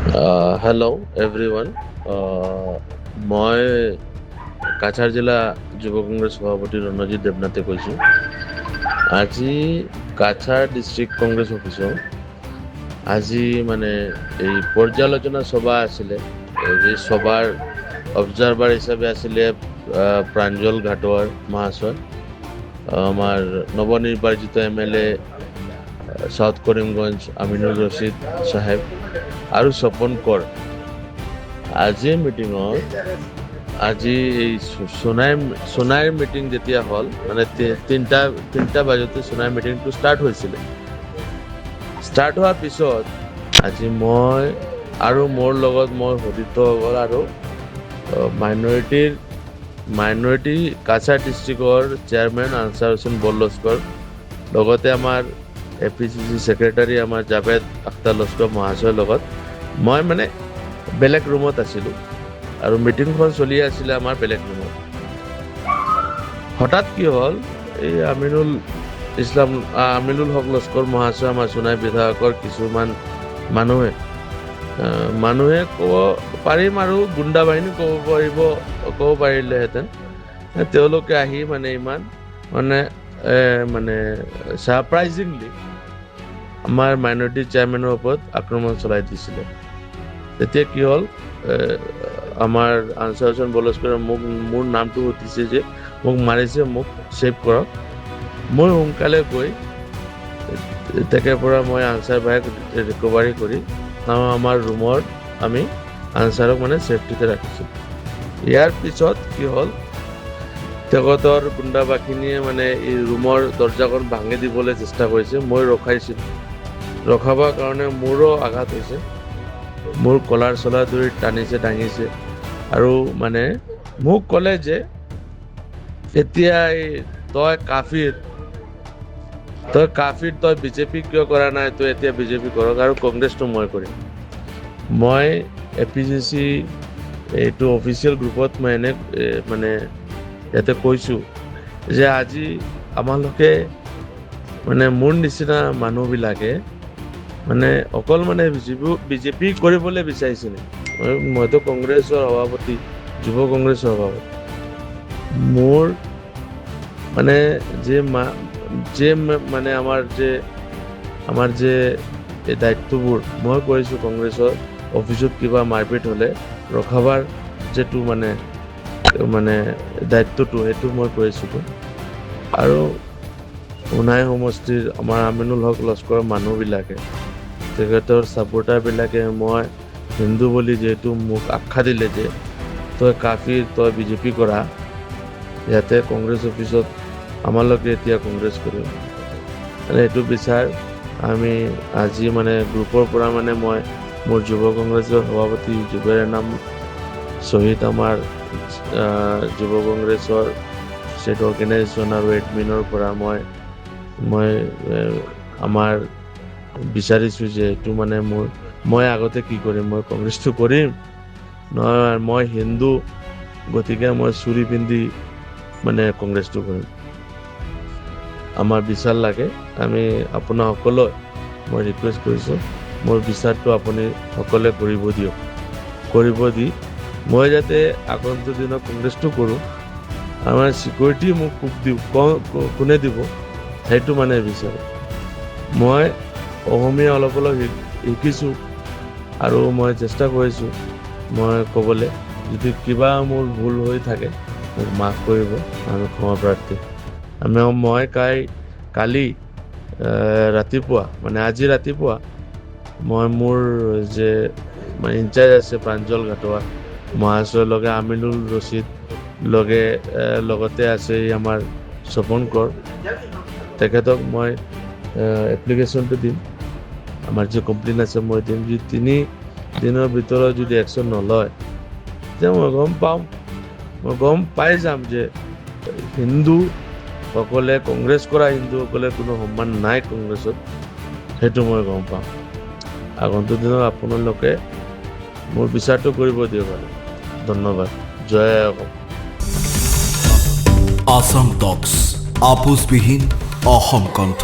Hello' everyone. মই কাছাৰ জিলা যুৱ কংগ্ৰেছ সভাপতি ৰণজিৎ দেৱনাথে কৈছোঁ। আজি কাছাৰ ডিষ্ট্ৰিক্ট কংগ্ৰেছ অফিচত আজি মানে এই পৰ্যালোচনা সভা আছিলে। এই সভাৰ অবজাৰভাৰ হিচাপে আছিলে প্ৰাঞ্জল ঘাটোৱাৰ মহাশয়, আমাৰ নৱনিৰ্বাচিত MLA সাউথ কৰিমগঞ্জ আমিনুৰ ৰছিদ চাহেব আৰু স্বপন কৰ। আজিৰ মিটিঙত আজি এই সোণাইৰ মিটিং যেতিয়া হ'ল, মানে তিনিটা বাজতে সোণাইৰ মিটিংটো ষ্টাৰ্ট হৈছিলে। ষ্টাৰ্ট হোৱাৰ পিছত আজি মই আৰু মোৰ লগত সতীৰ্থসকল আৰু মাইনৰিটি কাছাৰ ডিষ্ট্ৰিক্টৰ চেয়াৰমেন আনছাৰ হোসেন বল্লস্কৰ, লগতে আমাৰ APCC ছেক্ৰেটাৰী আমাৰ জাভেদ আখতাৰ লস্কৰ মহাশয়ৰ লগত মই মানে বেলেগ ৰুমত আছিলোঁ আৰু মিটিংখন চলি আছিলে আমাৰ বেলেগ ৰুমত। হঠাৎ কি হ'ল, এই আমিনুল হক লস্কৰ মহাশয়, আমাৰ সোণাই বিধায়কৰ কিছুমান মানুহে ক'ব পাৰিম আৰু গুণ্ডা বাহিনী ক'ব পাৰিলেহেঁতেন, তেওঁলোকে আহি মানে ইমান মানে ছাৰপ্ৰাইজিংলি আমাৰ মাইনৰিটি চেয়াৰমেনৰ ওপৰত আক্ৰমণ চলাই দিছিলে। তেতিয়া কি হ'ল, আমাৰ আনছাৰ হোসেন বল্লস্কৰে মোৰ নামটো উঠিছে যে মোক মাৰিছে, মোক ছেভ কৰক। মই সোনকালে গৈ তেখেতৰ পৰা মই আনছাৰ ভাইক ৰিকভাৰী কৰি আমাৰ ৰুমৰ আমি আনছাৰক মানে ছেফটিতে ৰাখিছোঁ। ইয়াৰ পিছত কি হ'ল, তেখেতৰ গুণ্ডা বাহিনীয়ে মানে এই ৰুমৰ দৰ্জাখন ভাঙি দিবলৈ চেষ্টা কৰিছে। মই ৰখাবৰ কাৰণে মোৰো আঘাত হৈছে, মোৰ কলাৰ চলাৰ ধৰি টানিছে, দাঙিছে আৰু মানে মোক ক'লে যে এতিয়া তই কাফিৰ, তই বিজেপি কিয় কৰা নাই, তই এতিয়া বিজেপি কৰক আৰু কংগ্ৰেছটো মই কৰিম। মই APCC এইটো অফিচিয়েল গ্ৰুপত মই মানে ইয়াতে কৈছোঁ যে আজি আমালোকে মানে মোৰ নিচিনা মানুহবিলাকে মানে অকল মানে বিজেপি কৰিবলৈ বিচাৰিছিল। মইতো কংগ্ৰেছৰ সভাপতি, যুৱ কংগ্ৰেছৰ সভাপতি। মোৰ মানে মানে আমাৰ যে এই দায়িত্ববোৰ মই কৰিছোঁ, কংগ্ৰেছৰ অফিচত কিবা মাৰপিট হ'লে ৰখাবাৰ যিটো মানে দায়িত্বটো সেইটো মই কৰিছিলোঁ। আৰু সোণাই সমষ্টিৰ আমাৰ আমিনুল হক লস্কৰৰ মানুহবিলাকে, তেখেতৰ ছাপোৰ্টাৰবিলাকে মই হিন্দু বুলি যিহেতু মোক আখ্যা দিলে যে তই কাফিৰ, তই বিজেপি কৰা, ইয়াতে কংগ্ৰেছ অফিচত আমালোকে এতিয়া কংগ্ৰেছ কৰিম মানে এইটো বিচাৰ আমি আজি মানে গ্ৰুপৰ পৰা মানে মই মোৰ যুৱ কংগ্ৰেছৰ সভাপতি জুবেৰ নাম শ্বহীদ, আমাৰ যুৱ কংগ্ৰেছৰ ষ্টেট অৰ্গেনাইজেশ্যন আৰু এডমিনৰ পৰা মই আমাৰ বিচাৰিছোঁ যে এইটো মানে মই আগতে কি কৰিম, মই কংগ্ৰেছটো কৰিম নহয়, মই হিন্দু গতিকে মই চুৰি পিন্ধি মানে কংগ্ৰেছটো কৰিম। আমাৰ বিচাৰ লাগে, আমি আপোনাসকলক মই ৰিকুৱেষ্ট কৰিছোঁ মোৰ বিচাৰটো আপুনি সকলোৱে কৰিব দি মই যাতে আগন্তুক দিনত কংগ্ৰেছটো কৰোঁ, আমাৰ চিকিউৰিটি মোক কোনে দিব সেইটো মানে বিচাৰোঁ। মই অসমীয়া অলপ শিকিছোঁ আৰু মই চেষ্টা কৰিছোঁ মই ক'বলৈ, যদি কিবা মোৰ ভুল হৈ থাকে মোক মাফ কৰিব, আমি ক্ষমা প্ৰাৰ্থী। মই কালি ৰাতিপুৱা মানে আজি ৰাতিপুৱা মই মোৰ যে মানে ইনচাৰ্জ আছে প্ৰাঞ্জল ঘাটোৱাৰ মহাশয়ৰ লগে আমিনুল ৰছিদ লগতে আছে আমাৰ স্বপন কৰ, তেখেতক মই এপ্লিকেশ্যনটো দিম, আমাৰ যে কমপ্লেইন আছে মই দিম। যদি 3 দিনৰ ভিতৰত যদি একশ্যন নলয় তেতিয়া মই গম পাই যাম যে হিন্দুসকলে, কংগ্ৰেছ কৰা হিন্দুসকলে কোনো সন্মান নাই কংগ্ৰেছত, সেইটো মই গম পাম। আগন্তুক দিনত আপোনালোকে মোৰ বিচাৰটো কৰিব দিয়ক আৰু ধন্যবাদ। জয় অসম। আসাম টক্স, আপোচবিহীন অসম কণ্ঠ।